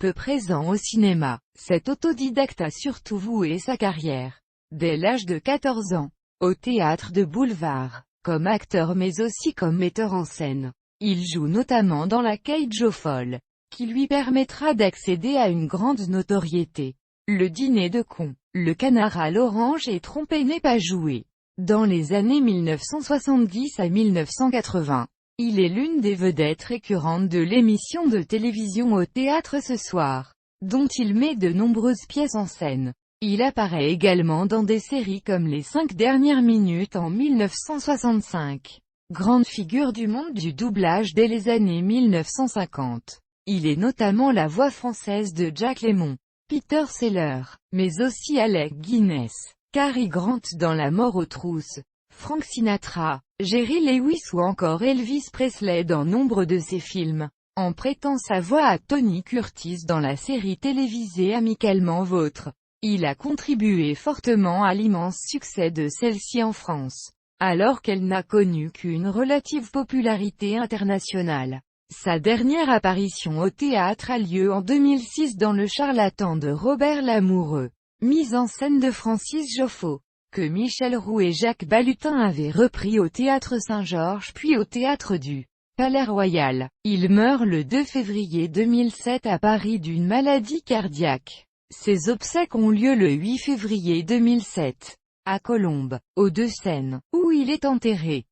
peu présent au cinéma, cet autodidacte a surtout voué sa carrière, dès l'âge de 14 ans, au théâtre de boulevard, comme acteur mais aussi comme metteur en scène. Il joue notamment dans La Cage aux folles, qui lui permettra d'accéder à une grande notoriété. Le dîner de cons, Le canard à l'orange et Trompé n'est pas joué. Dans les années 1970 à 1980, il est l'une des vedettes récurrentes de l'émission de télévision Au théâtre ce soir, dont il met de nombreuses pièces en scène. Il apparaît également dans des séries comme Les 5 dernières minutes en 1965. Grande figure du monde du doublage dès les années 1950. Il est notamment la voix française de Jack Lemmon, Peter Sellers, mais aussi Alec Guinness, Cary Grant dans La mort aux trousses, Frank Sinatra, Jerry Lewis ou encore Elvis Presley dans nombre de ses films, en prêtant sa voix à Tony Curtis dans la série télévisée Amicalement Vôtre. Il a contribué fortement à l'immense succès de celle-ci en France, alors qu'elle n'a connu qu'une relative popularité internationale. Sa dernière apparition au théâtre a lieu en 2006 dans Le Charlatan de Robert Lamoureux, mise en scène de Francis Joffo, que Michel Roux et Jacques Balutin avaient repris au Théâtre Saint-Georges puis au Théâtre du Palais Royal. Il meurt le 2 février 2007 à Paris d'une maladie cardiaque. Ses obsèques ont lieu le 8 février 2007, à Colombes, aux Deux-Sènes, où il est enterré.